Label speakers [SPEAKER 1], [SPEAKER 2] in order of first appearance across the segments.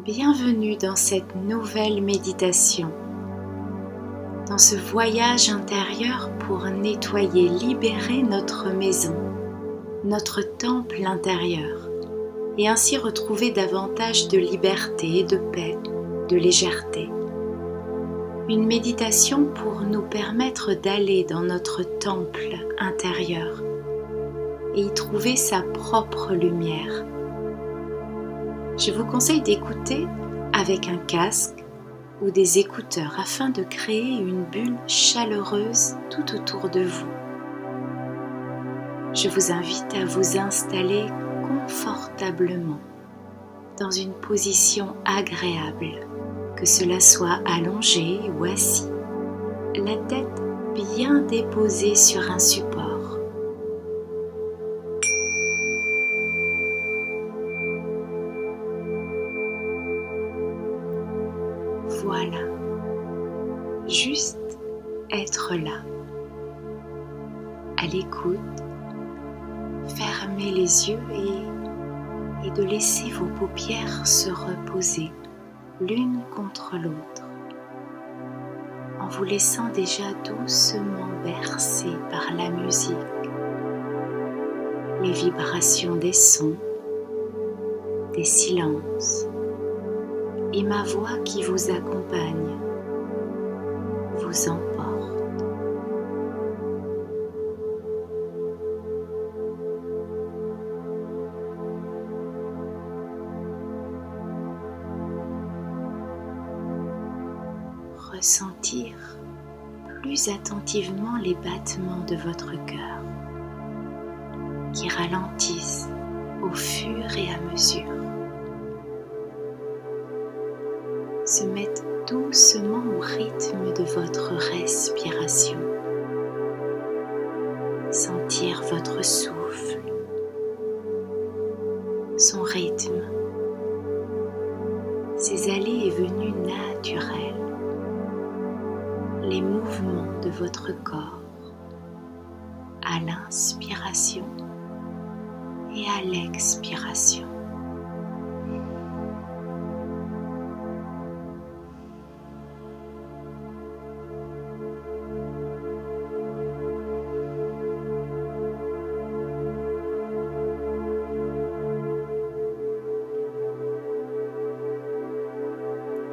[SPEAKER 1] Bienvenue dans cette nouvelle méditation, dans ce voyage intérieur pour nettoyer, libérer notre maison, notre temple intérieur, et ainsi retrouver davantage de liberté, de paix, de légèreté. Une méditation pour nous permettre d'aller dans notre temple intérieur et y trouver sa propre lumière. Je vous conseille d'écouter avec un casque ou des écouteurs afin de créer une bulle chaleureuse tout autour de vous. Je vous invite à vous installer confortablement dans une position agréable, que cela soit allongé ou assis, la tête bien déposée sur un support. Voilà, juste être là, à l'écoute, fermez les yeux et de laisser vos paupières se reposer l'une contre l'autre, en vous laissant déjà doucement bercer par la musique, les vibrations des sons, des silences, et ma voix qui vous accompagne, vous emporte. Ressentir plus attentivement les battements de votre cœur qui ralentissent au fur et à mesure. Se mettre doucement au rythme de votre respiration. Sentir votre souffle, son rythme, ses allées et venues naturelles, les mouvements de votre corps à l'inspiration et à l'expiration.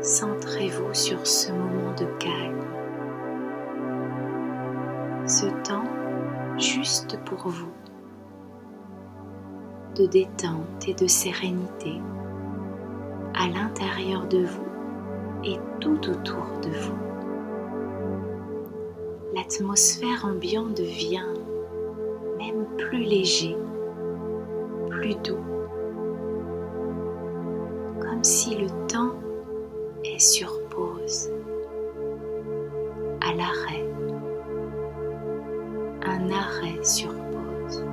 [SPEAKER 1] Centrez-vous sur ce moment de calme, ce temps juste pour vous, de détente et de sérénité à l'intérieur de vous et tout autour de vous. L'atmosphère ambiante devient même plus léger, plus doux, comme si le temps est sur pause, à l'arrêt, un arrêt sur pause.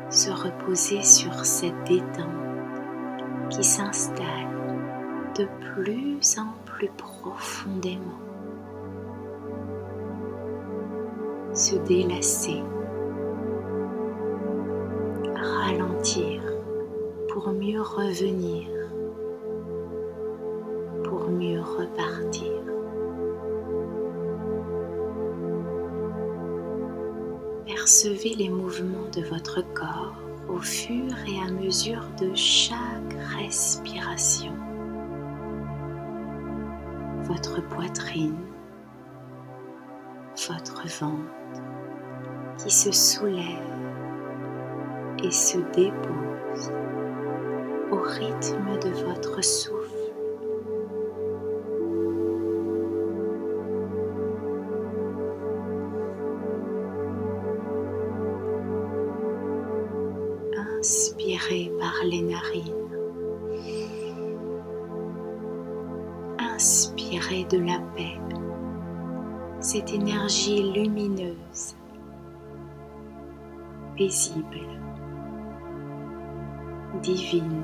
[SPEAKER 1] Se reposer sur cette détente qui s'installe de plus en plus profondément. Se délasser, ralentir pour mieux revenir, pour mieux repartir. Percevez les mouvements de votre corps au fur et à mesure de chaque respiration. Votre poitrine, votre ventre qui se soulève et se dépose au rythme de votre souffle. Inspirez par les narines. Inspirez de la paix, cette énergie lumineuse, paisible, divine,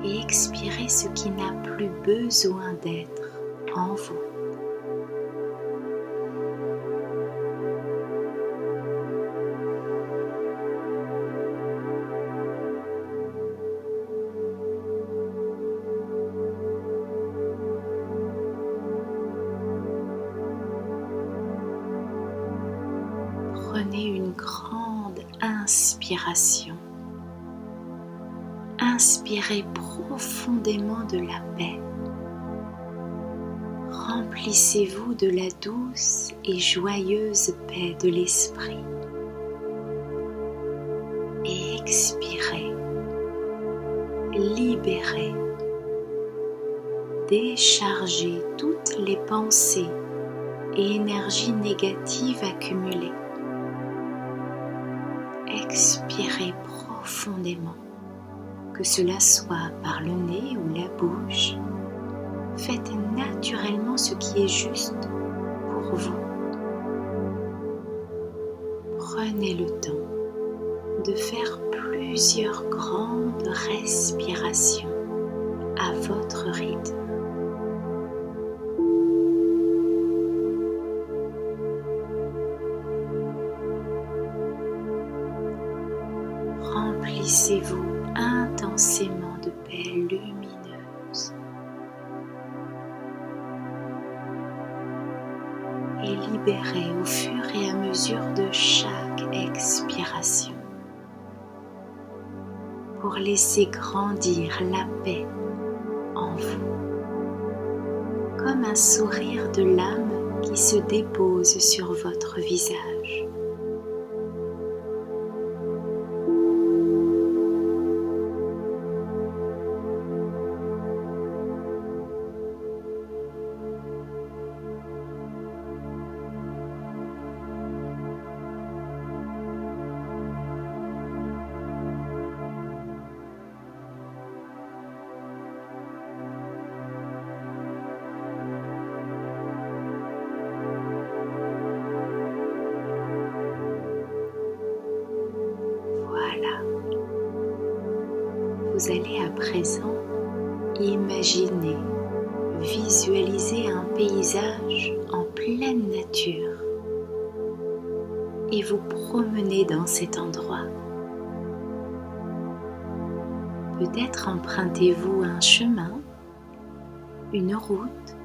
[SPEAKER 1] et expirez ce qui n'a plus besoin d'être en vous. Prenez une grande inspiration. Inspirez profondément de la paix. Remplissez-vous de la douce et joyeuse paix de l'esprit. Et expirez, libérez, déchargez toutes les pensées et énergies négatives accumulées. Expirez profondément, que cela soit par le nez ou la bouche. Faites naturellement ce qui est juste pour vous. Prenez le temps de faire plusieurs grandes respirations à votre rythme. Remplissez-vous intensément de paix lumineuse et libérez au fur et à mesure de chaque expiration pour laisser grandir la paix en vous, comme un sourire de l'âme qui se dépose sur votre visage. Vous allez à présent imaginer, visualiser un paysage en pleine nature et vous promener dans cet endroit. Peut-être empruntez-vous un chemin, une route,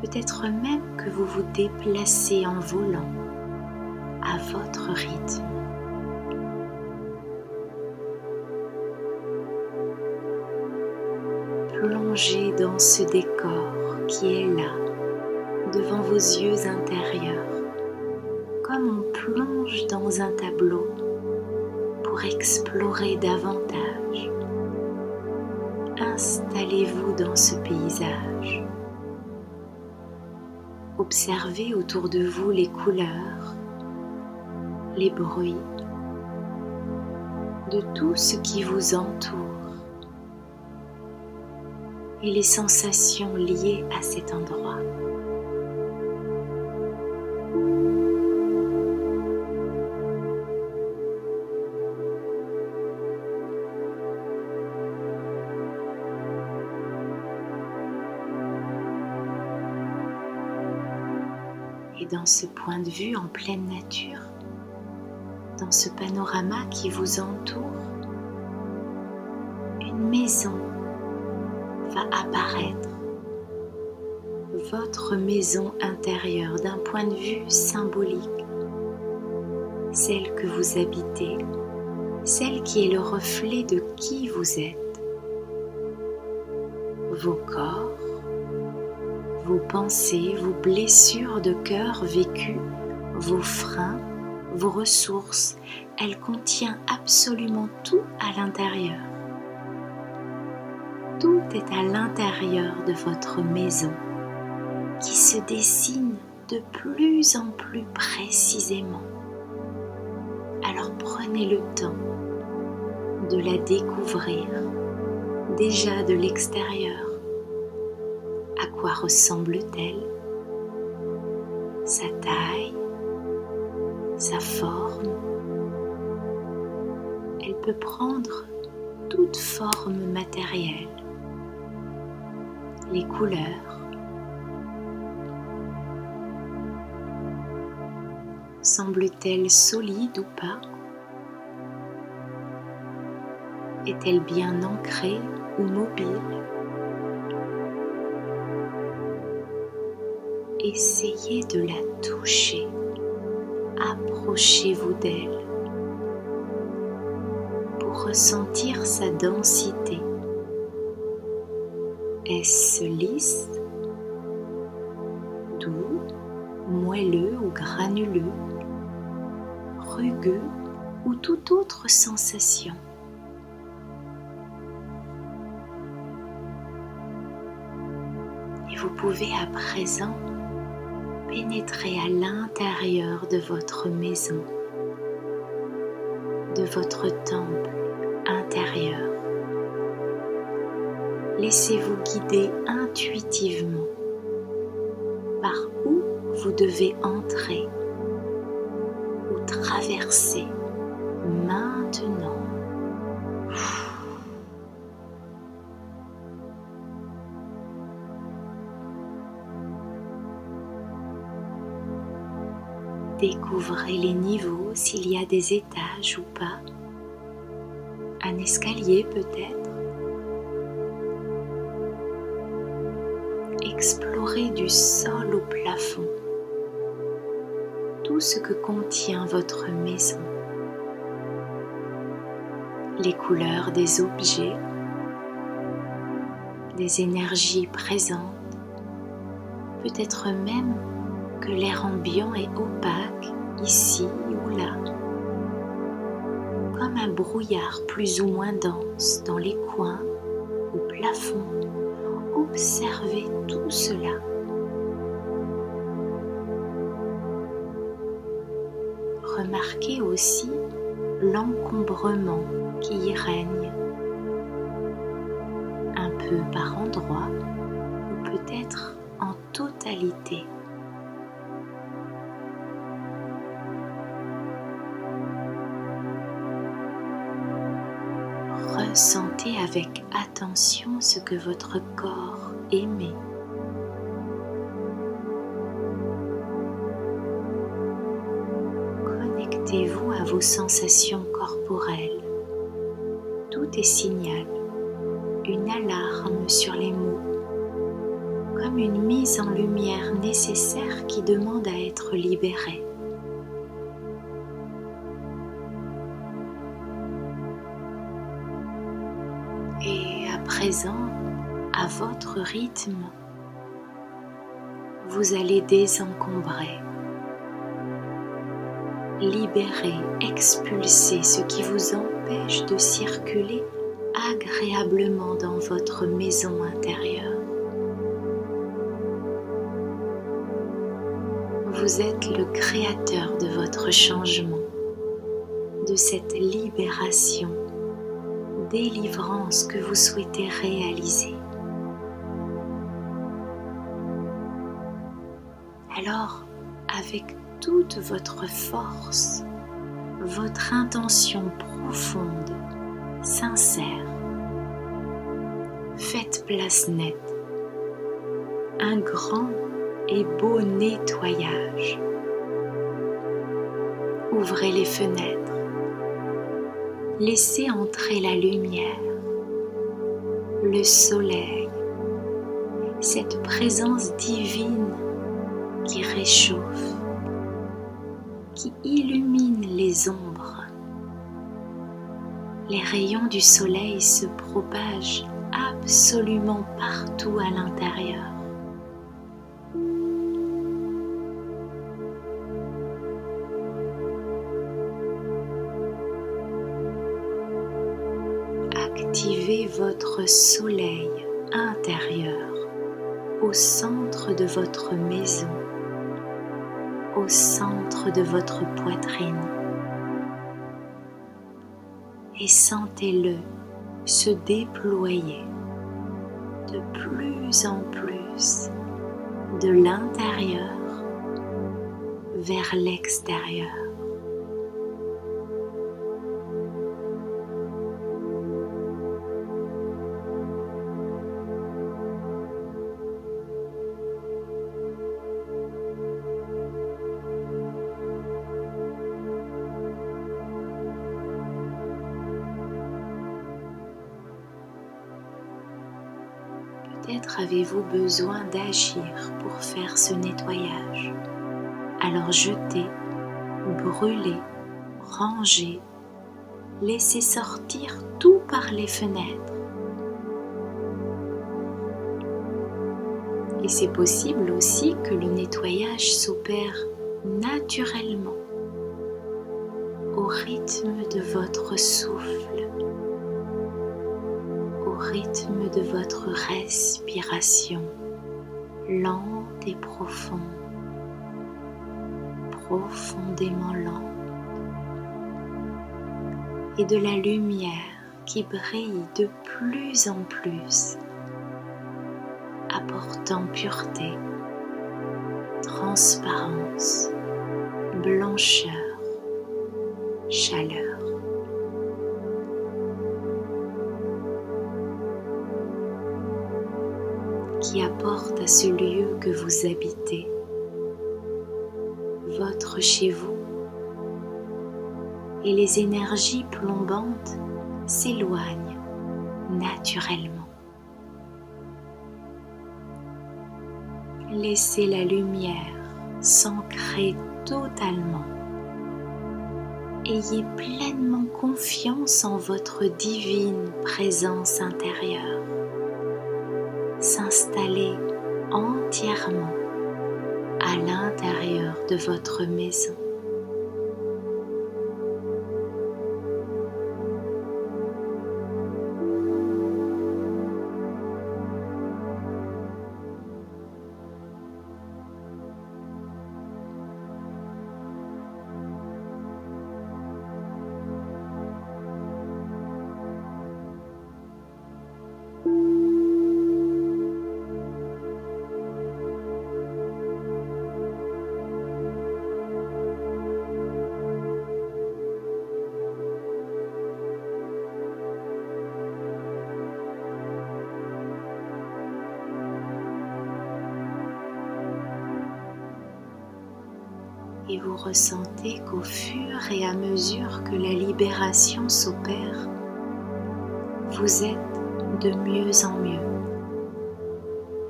[SPEAKER 1] peut-être même que vous vous déplacez en volant à votre rythme. Plongez dans ce décor qui est là, devant vos yeux intérieurs, comme on plonge dans un tableau pour explorer davantage. Installez-vous dans ce paysage. Observez autour de vous les couleurs, les bruits, de tout ce qui vous entoure et les sensations liées à cet endroit. Et dans ce point de vue en pleine nature, dans ce panorama qui vous entoure, une maison va apparaître, votre maison intérieure d'un point de vue symbolique, celle que vous habitez, celle qui est le reflet de qui vous êtes, vos corps, vos pensées, vos blessures de cœur vécues, vos freins, vos ressources, elle contient absolument tout à l'intérieur. Tout est à l'intérieur de votre maison qui se dessine de plus en plus précisément. Alors prenez le temps de la découvrir déjà de l'extérieur. À quoi ressemble-t-elle? Sa taille, sa forme. Elle peut prendre toute forme matérielle. Les couleurs. Semble-t-elle solide ou pas? Est-elle bien ancrée ou mobile? Essayez de la toucher, Approchez-vous d'elle pour ressentir sa densité. Est-ce lisse, doux, moelleux ou granuleux, rugueux ou toute autre sensation? Et vous pouvez à présent pénétrer à l'intérieur de votre maison, de votre temple intérieur. Laissez-vous guider intuitivement par où vous devez entrer ou traverser maintenant. Découvrez les niveaux, s'il y a des étages ou pas, un escalier peut-être. Explorez du sol au plafond tout ce que contient votre maison, les couleurs des objets, des énergies présentes, peut-être même que l'air ambiant est opaque ici ou là, comme un brouillard plus ou moins dense dans les coins, au plafond. Observez tout cela. Remarquez aussi l'encombrement qui y règne, un peu par endroits ou peut-être en totalité. Ressentez avec attention ce que votre corps émet. Connectez-vous à vos sensations corporelles. Tout est signal, une alarme sur les mots, comme une mise en lumière nécessaire qui demande à être libérée. Et à présent, à votre rythme, vous allez désencombrer, libérer, expulser ce qui vous empêche de circuler agréablement dans votre maison intérieure. Vous êtes le créateur de votre changement, de cette libération, délivrance que vous souhaitez réaliser. Alors, avec toute votre force, votre intention profonde, sincère, faites place nette, un grand et beau nettoyage. Ouvrez les fenêtres. Laissez entrer la lumière, le soleil, cette présence divine qui réchauffe, qui illumine les ombres. Les rayons du soleil se propagent absolument partout à l'intérieur. Activez votre soleil intérieur au centre de votre maison, au centre de votre poitrine, et sentez-le se déployer de plus en plus de l'intérieur vers l'extérieur. Peut-être avez-vous besoin d'agir pour faire ce nettoyage. Alors jetez, brûler, ranger, laisser sortir tout par les fenêtres. Et c'est possible aussi que le nettoyage s'opère naturellement, au rythme de votre souffle, au rythme de votre respiration, lente et profonde, profondément lente, et de la lumière qui brille de plus en plus, apportant pureté, transparence, blancheur, chaleur. Qui apporte à ce lieu que vous habitez, votre chez vous, et les énergies plombantes s'éloignent naturellement. Laissez la lumière s'ancrer totalement. Ayez pleinement confiance en votre divine présence intérieure. S'installer entièrement à l'intérieur de votre maison. Et vous ressentez qu'au fur et à mesure que la libération s'opère, vous êtes de mieux en mieux,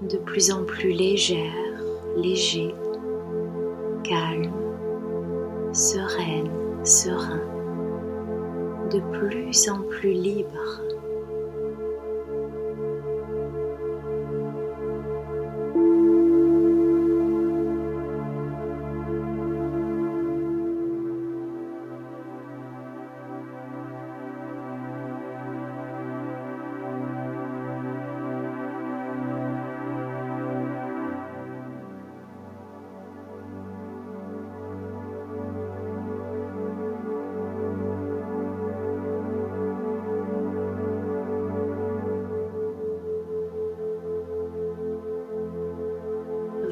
[SPEAKER 1] de plus en plus légère, léger, calme, sereine, serein, de plus en plus libre.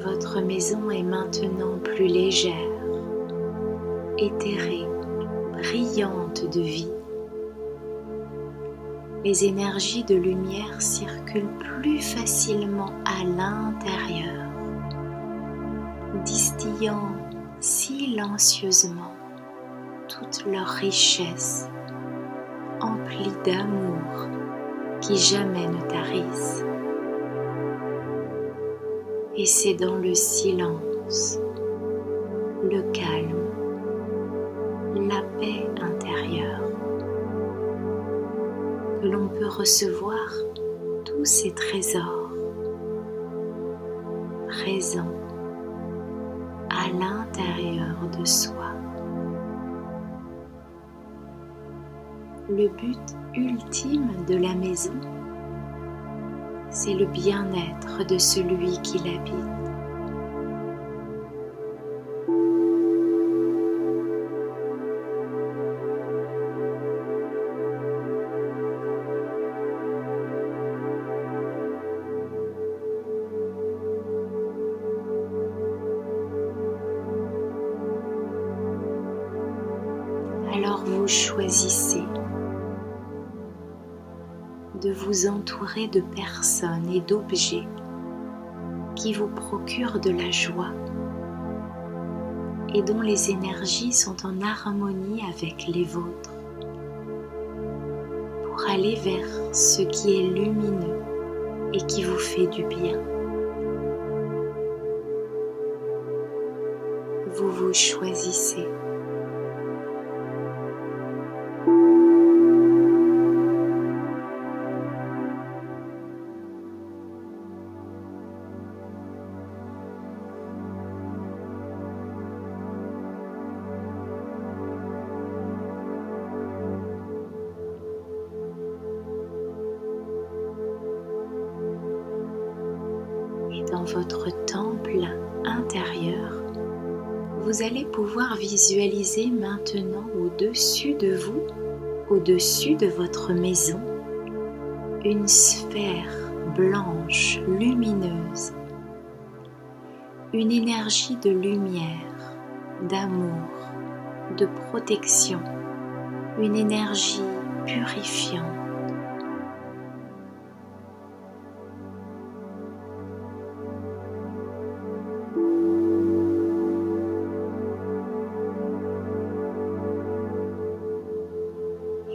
[SPEAKER 1] Votre maison est maintenant plus légère, éthérée, brillante de vie. Les énergies de lumière circulent plus facilement à l'intérieur, distillant silencieusement toute leur richesse, emplie d'amour qui jamais ne tarissent. Et c'est dans le silence, le calme, la paix intérieure que l'on peut recevoir tous ces trésors présents à l'intérieur de soi. Le but ultime de la maison, c'est le bien-être de celui qui l'habite. Alors vous choisissez de vous entourer de personnes et d'objets qui vous procurent de la joie et dont les énergies sont en harmonie avec les vôtres, pour aller vers ce qui est lumineux et qui vous fait du bien. Vous vous choisissez dans votre temple intérieur, vous allez pouvoir visualiser maintenant au-dessus de vous, au-dessus de votre maison, une sphère blanche, lumineuse, une énergie de lumière, d'amour, de protection, une énergie purifiante.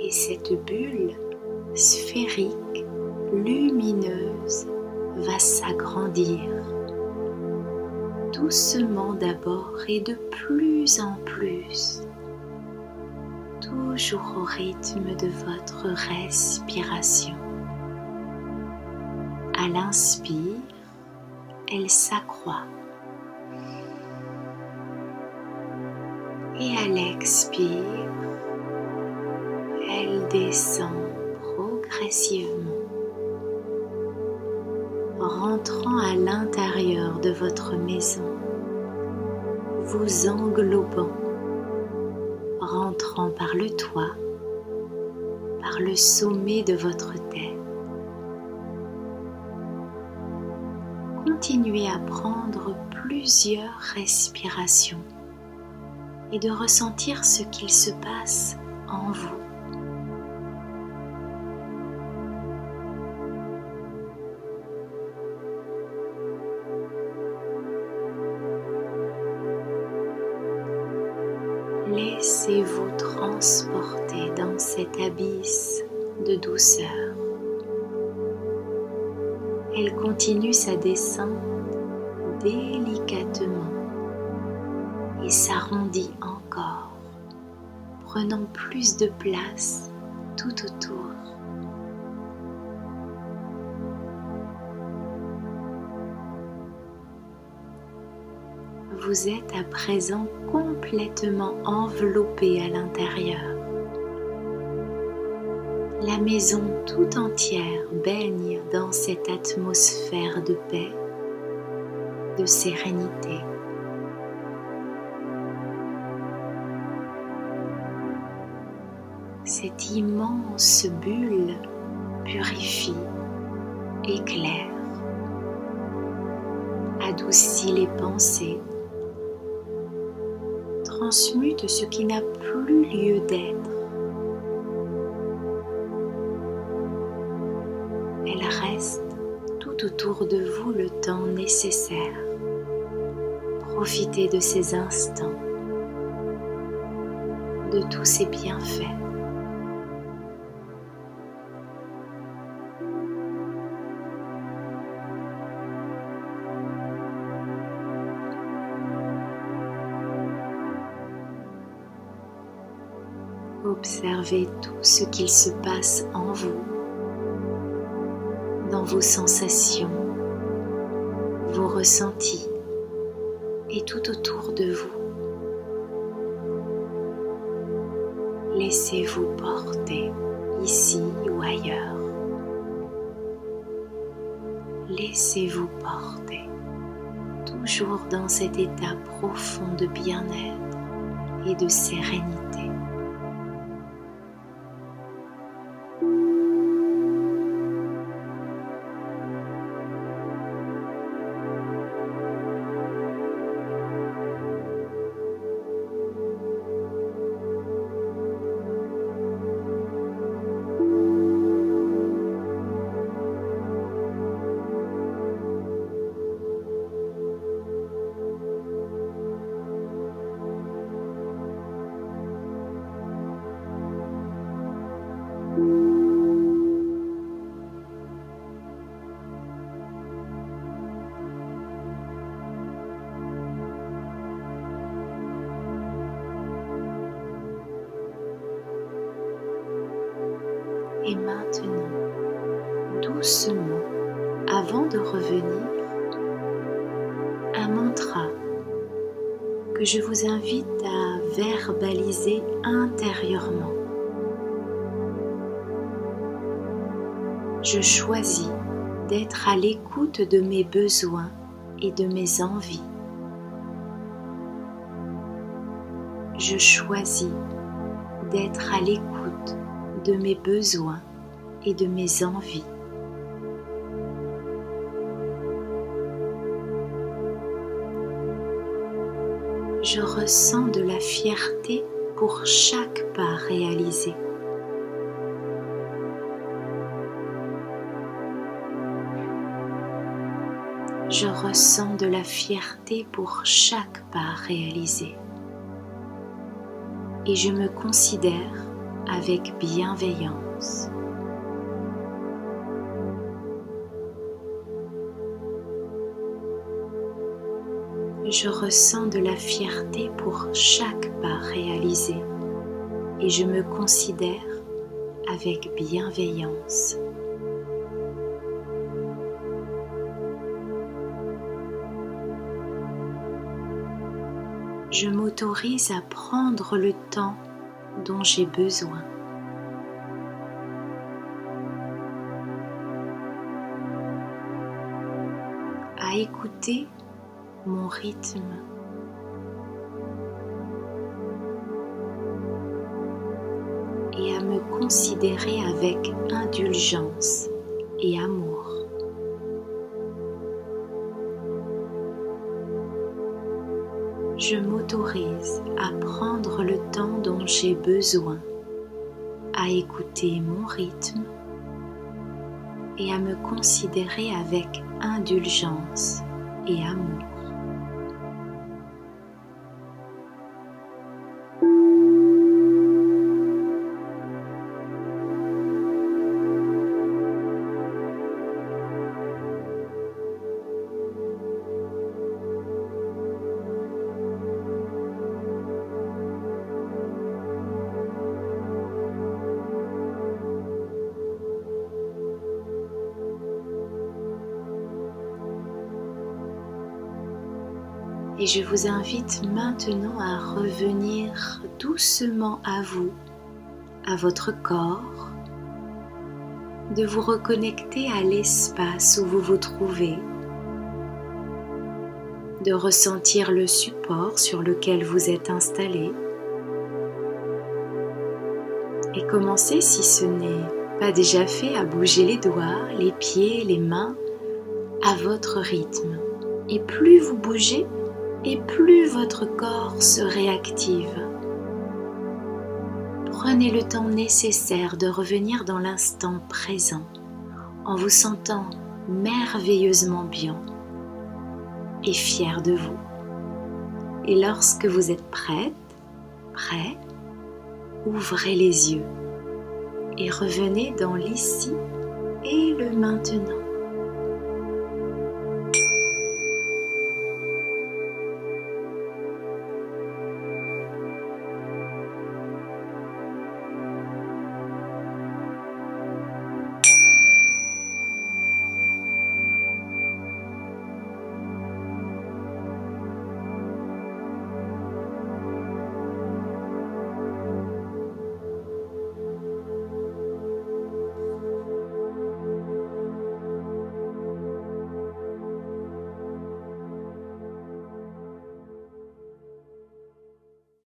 [SPEAKER 1] Et cette bulle sphérique, lumineuse, va s'agrandir. Doucement d'abord et de plus en plus, toujours au rythme de votre respiration. À l'inspire, elle s'accroît. Et à l'expire, elle descend progressivement, rentrant à l'intérieur de votre maison, vous englobant, rentrant par le toit, par le sommet de votre tête. Continuez à prendre plusieurs respirations et de ressentir ce qu'il se passe en vous. Laissez-vous transporter dans cet abysse de douceur. Elle continue sa descente délicatement et s'arrondit encore, prenant plus de place tout autour. Vous êtes à présent complètement enveloppé à l'intérieur. La maison tout entière baigne dans cette atmosphère de paix, de sérénité. Cette immense bulle purifie, éclaire, adoucit les pensées, transmute ce qui n'a plus lieu d'être. Elle reste tout autour de vous le temps nécessaire. Profitez de ces instants, de tous ces bienfaits. Observez tout ce qu'il se passe en vous, dans vos sensations, vos ressentis et tout autour de vous. Laissez-vous porter ici ou ailleurs. Laissez-vous porter, toujours dans cet état profond de bien-être et de sérénité. Et maintenant, doucement, avant de revenir, un mantra que je vous invite à verbaliser intérieurement. Je choisis d'être à l'écoute de mes besoins et de mes envies. Je choisis d'être à l'écoute de mes besoins et de mes envies. Je ressens de la fierté pour chaque pas réalisé. Je ressens de la fierté pour chaque pas réalisé. Et je me considère avec bienveillance. Je ressens de la fierté pour chaque pas réalisé et je me considère avec bienveillance. Je m'autorise à prendre le temps dont j'ai besoin. À écouter mon rythme. Et à me considérer avec indulgence et amour. Je m'autorise à prendre le temps dont j'ai besoin, à écouter mon rythme et à me considérer avec indulgence et amour. Et je vous invite maintenant à revenir doucement à vous, à votre corps, de vous reconnecter à l'espace où vous vous trouvez, de ressentir le support sur lequel vous êtes installé et commencez, si ce n'est pas déjà fait, à bouger les doigts, les pieds, les mains à votre rythme. Et plus vous bougez, et plus votre corps se réactive. Prenez le temps nécessaire de revenir dans l'instant présent en vous sentant merveilleusement bien et fier de vous. Et lorsque vous êtes prête, prêt, ouvrez les yeux et revenez dans l'ici et le maintenant.